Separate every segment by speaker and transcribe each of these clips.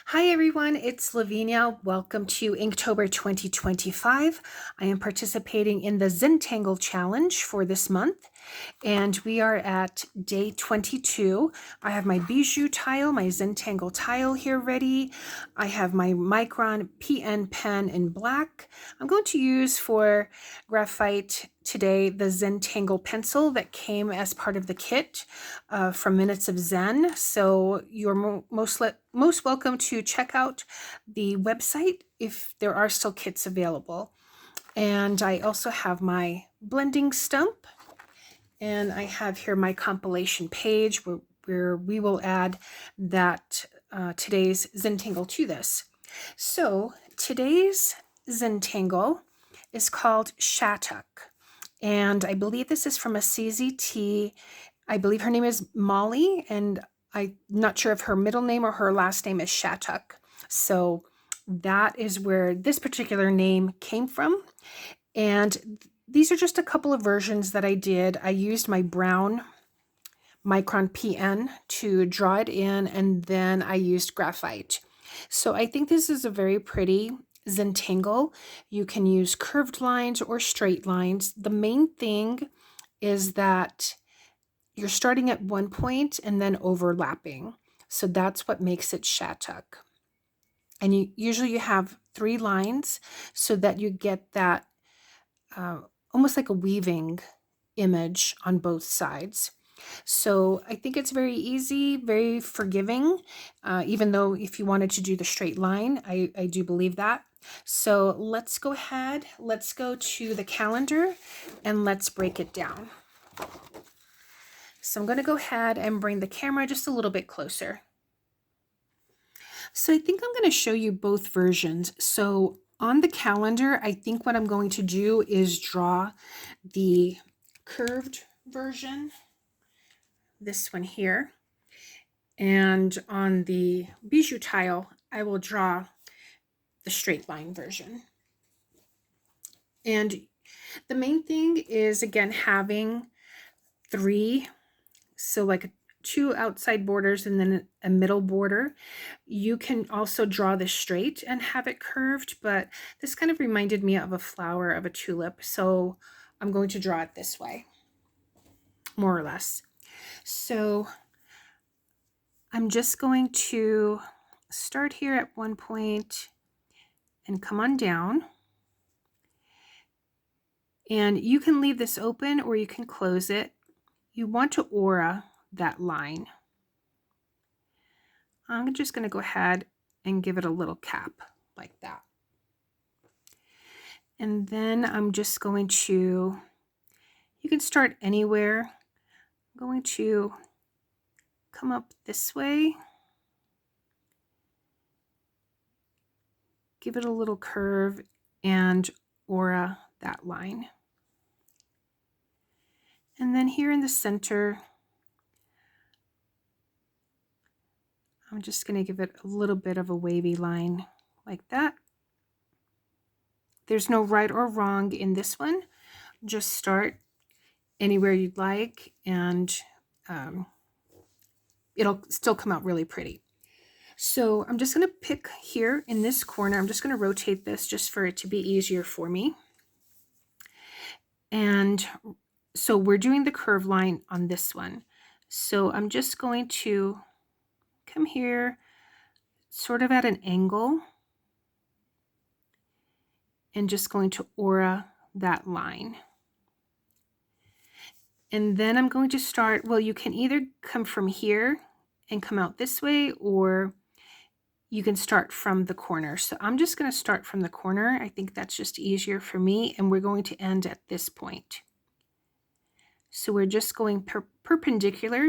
Speaker 1: Hi everyone, it's Lavinia. Welcome to Inktober 2025. I am participating in the Zentangle challenge for this month, and we are at day 22. I have my bijou tile, my Zentangle tile here ready. I have my Micron PN pen in black. I'm going to use for graphite today the Zentangle pencil that came as part of the kit from Minutes of Zen. So you're most welcome to check out the website if there are still kits available. And I also have my blending stump, and I have here my compilation page where we will add that today's Zentangle to this. So today's Zentangle is called Shattuck, and I believe this is from a CZT. I believe her name is Molly, and I'm not sure if her middle name or her last name is Shattuck. So that is where this particular name came from. And these are just a couple of versions that I did. I used my brown Micron PN to draw it in, and then I used graphite. So I think this is a very pretty Zentangle. You can use curved lines or straight lines. The main thing is that you're starting at one point and then overlapping. So that's what makes it Shattuck. And you have 3 lines so that you get that almost like a weaving image on both sides. So I think it's very easy, very forgiving, even though if you wanted to do the straight line, I do believe that. So let's go ahead, let's go to the calendar and let's break it down. So I'm going to go ahead and bring the camera just a little bit closer. So I think I'm going to show you both versions. So on the calendar, I think what I'm going to do is draw the curved version, this one here. And on the bijou tile, I will draw the straight line version. And the main thing is, again, having 3, so like 2 outside borders and then a middle border. You can also draw this straight and have it curved, but this kind of reminded me of a flower of a tulip, so I'm going to draw it this way, more or less. So I'm just going to start here at one point and come on down. And you can leave this open or you can close it. You want to aura that line. I'm just going to go ahead and give it a little cap like that. And then I'm just going to, you can start anywhere. I'm going to come up this way, give it a little curve, and aura that line. And then here in the center, I'm just going to give it a little bit of a wavy line like that. There's no right or wrong in this one. Just start anywhere you'd like, and it'll still come out really pretty. So I'm just going to pick here in this corner. I'm just going to rotate this just for it to be easier for me. And so we're doing the curve line on this one. So I'm just going to come here sort of at an angle and just going to aura that line. And then I'm going to start, well, you can either come from here and come out this way, or you can start from the corner. So I'm just going to start from the corner. I think that's just easier for me. And we're going to end at this point. So we're just going perpendicular.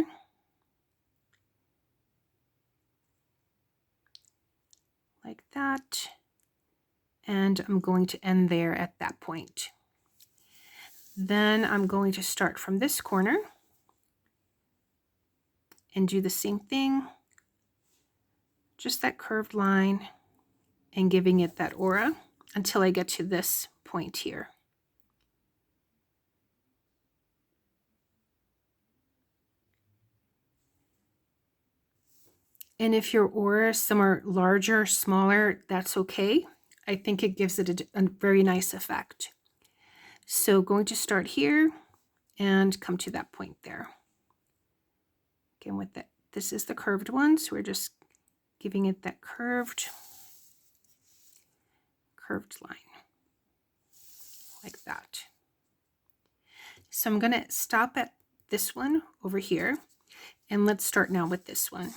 Speaker 1: Like that. And I'm going to end there at that point. Then I'm going to start from this corner and do the same thing. Just that curved line and giving it that aura until I get to this point here. And if your auras, some are larger, smaller, that's okay. I think it gives it a very nice effect. So going to start here and come to that point there. Again, with that, this is the curved one, so we're just giving it that curved line like that. So I'm going to stop at this one over here, and let's start now with this one.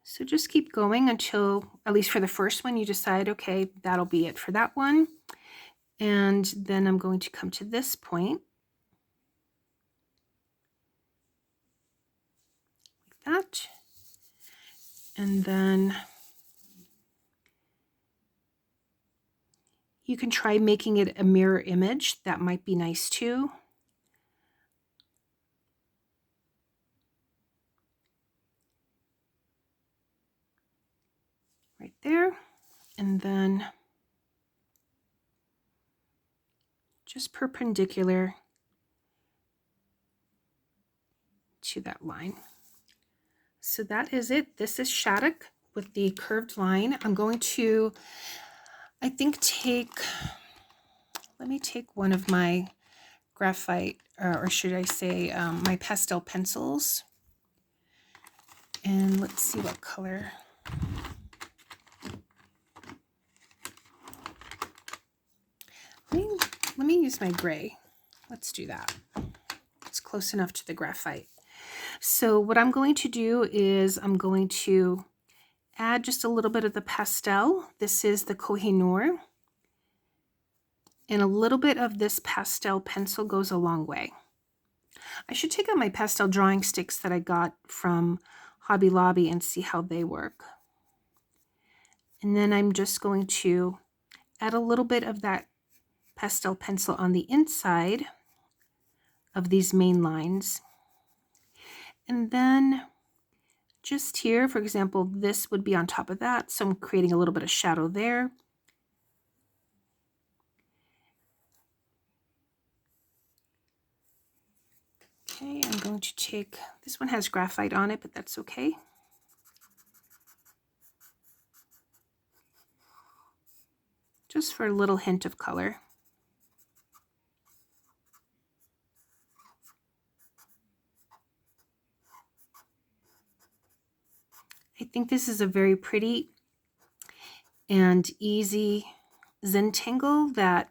Speaker 1: So just keep going until, at least for the first one, you decide, okay, that'll be it for that one. And then I'm going to come to this point, like that. And then you can try making it a mirror image. That might be nice too. Right there. And then just perpendicular to that line. So that is it. This is Shattuck with the curved line. I'm going to, I think, let me take one of my graphite, or should I say my pastel pencils. And let's see what color. Let me use my gray. Let's do that. It's close enough to the graphite. So what I'm going to do is I'm going to add just a little bit of the pastel. This is the Kohinoor. And a little bit of this pastel pencil goes a long way. I should take out my pastel drawing sticks that I got from Hobby Lobby and see how they work. And then I'm just going to add a little bit of that pastel pencil on the inside of these main lines. And then just here, for example, this would be on top of that. So I'm creating a little bit of shadow there. Okay, I'm going to take, this one has graphite on it, but that's okay. Just for a little hint of color. I think this is a very pretty and easy Zentangle that,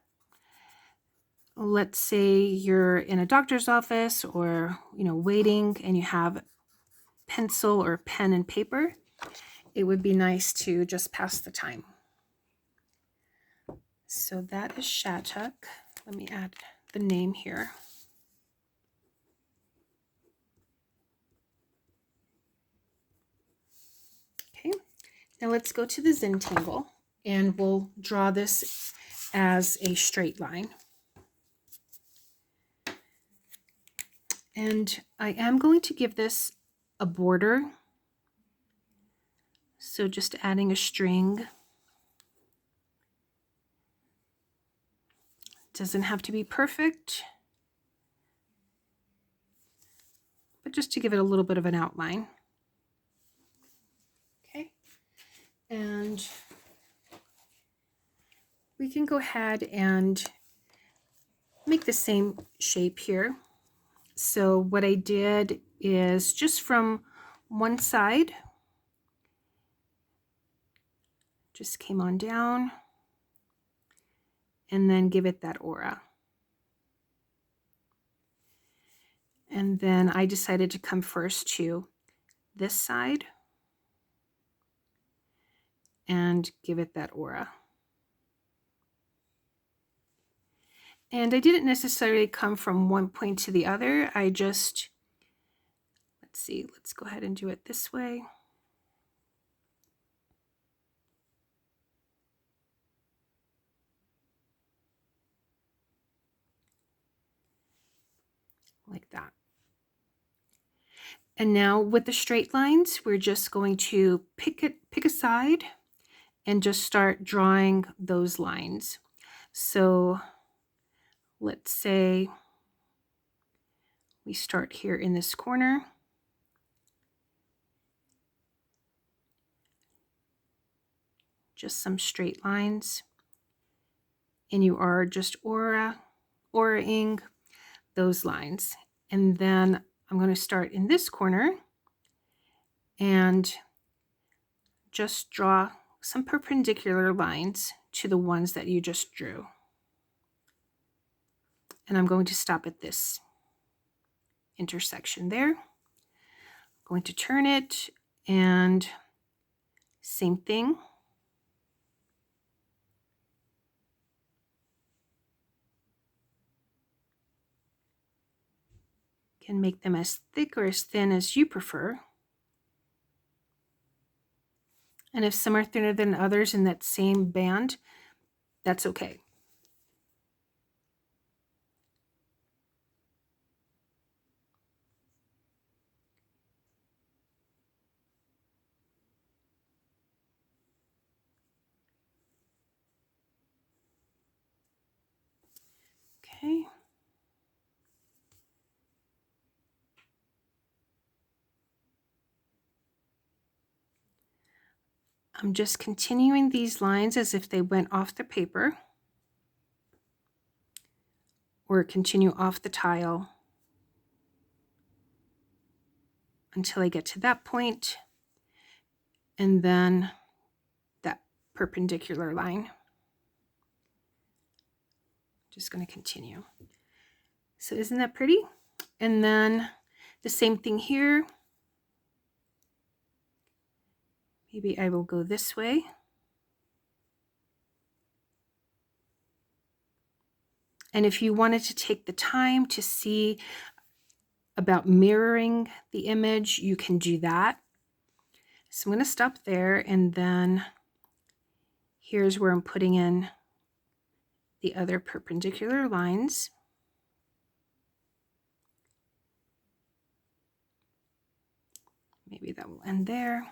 Speaker 1: let's say you're in a doctor's office or, waiting and you have pencil or pen and paper, it would be nice to just pass the time. So that is Shattuck. Let me add the name here. Okay, now let's go to the Zentangle and we'll draw this as a straight line. And I am going to give this a border. So just adding a string. Doesn't have to be perfect, but just to give it a little bit of an outline. Okay, and we can go ahead and make the same shape here. So what I did is just from one side, just came on down and then give it that aura. And then I decided to come first to this side and give it that aura. And I didn't necessarily come from one point to the other. I just, let's see, let's go ahead and do it this way. Like that. And now with the straight lines, we're just going to pick a side and just start drawing those lines. So let's say we start here in this corner. Just some straight lines. And you are just aura-ing those lines. And then I'm going to start in this corner and just draw some perpendicular lines to the ones that you just drew. And I'm going to stop at this intersection there. I'm going to turn it, and same thing. Can make them as thick or as thin as you prefer. And if some are thinner than others in that same band, that's okay. Okay. I'm just continuing these lines as if they went off the paper or continue off the tile until I get to that point, and then that perpendicular line. Just going to continue. So isn't that pretty? And then the same thing here. Maybe I will go this way. And if you wanted to take the time to see about mirroring the image, you can do that. So I'm going to stop there, and then here's where I'm putting in the other perpendicular lines. Maybe that will end there.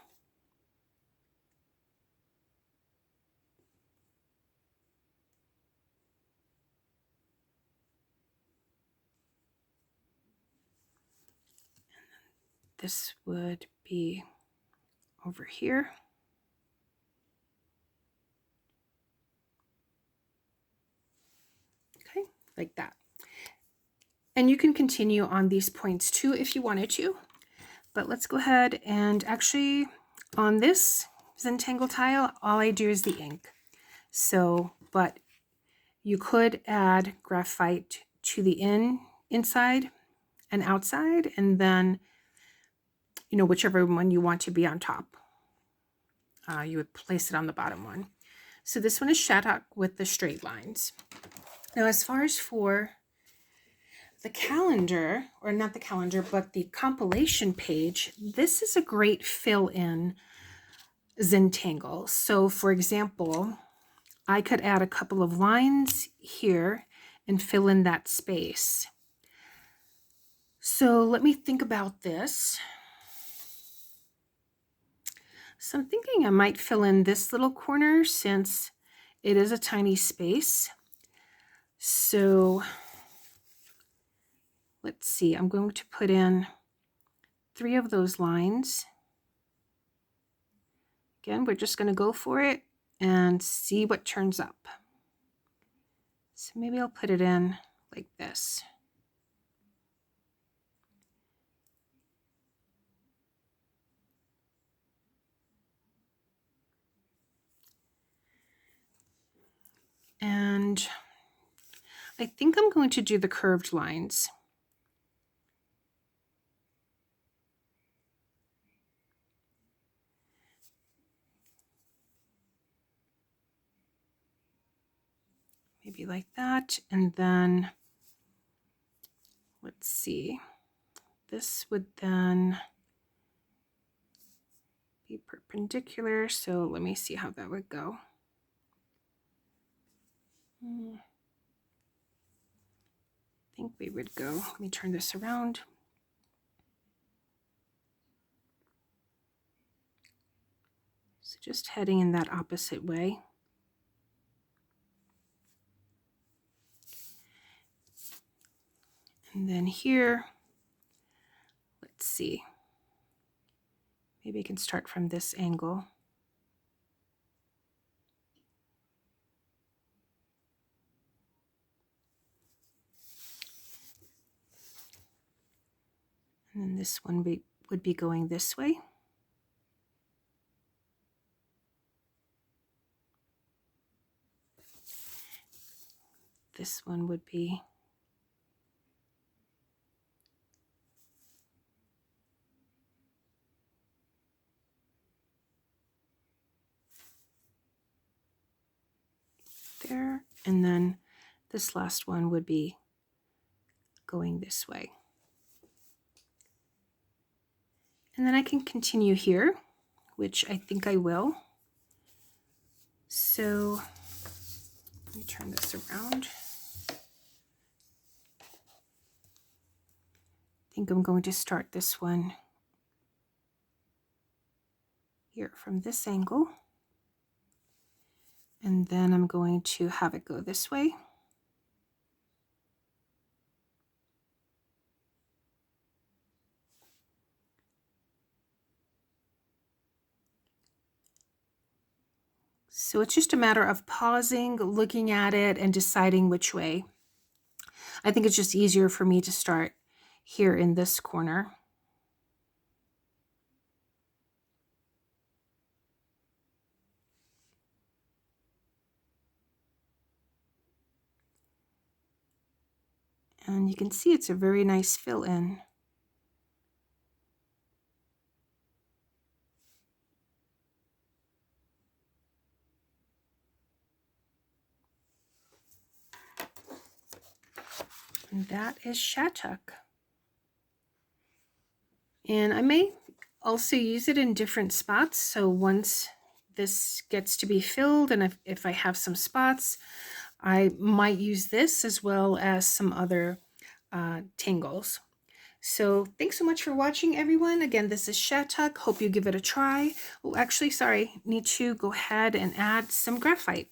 Speaker 1: This would be over here. Okay, like that. And you can continue on these points too if you wanted to. But let's go ahead and actually on this Zentangle tile, all I do is the ink. So, but you could add graphite to the inside and outside, and then, you know, whichever one you want to be on top, you would place it on the bottom one. So this one is Shattuck with the straight lines. Now, as far as for the calendar, or not the calendar, but the compilation page, this is a great fill-in Zentangle. So for example, I could add a couple of lines here and fill in that space. So let me think about this. So I'm thinking I might fill in this little corner since it is a tiny space. So let's see, I'm going to put in 3 of those lines. Again, we're just going to go for it and see what turns up. So maybe I'll put it in like this. And I think I'm going to do the curved lines. Maybe like that. And then, let's see, this would then be perpendicular. So let me see how that would go. I think we would go, let me turn this around. So just heading in that opposite way. And then here, let's see, maybe I can start from this angle. And then this one would be going this way. This one would be there, and then this last one would be going this way. And then I can continue here, which I think I will. So let me turn this around. I think I'm going to start this one here from this angle. And then I'm going to have it go this way. So it's just a matter of pausing, looking at it, and deciding which way. I think it's just easier for me to start here in this corner. And you can see it's a very nice fill in. And that is Shattuck. And I may also use it in different spots. So once this gets to be filled, and if I have some spots, I might use this as well as some other tangles. So thanks so much for watching, everyone. Again, this is Shattuck. Hope you give it a try. Oh, actually, sorry, need to go ahead and add some graphite.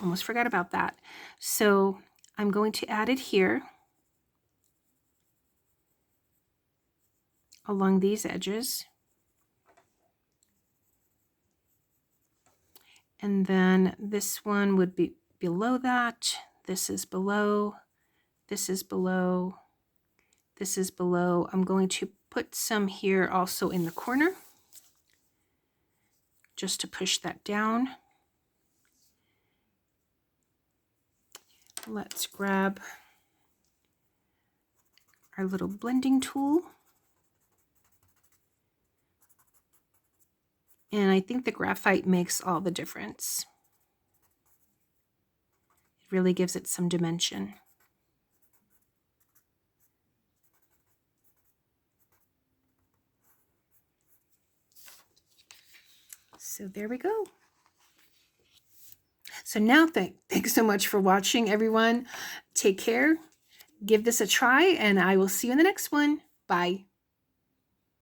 Speaker 1: Almost forgot about that. So I'm going to add it here along these edges. And then this one would be below that. This is below. This is below. This is below. I'm going to put some here also in the corner just to push that down. Let's grab our little blending tool. And I think the graphite makes all the difference. It really gives it some dimension. So there we go. So now thanks so much for watching, everyone. Take care. Give this a try, and I will see you in the next one. Bye.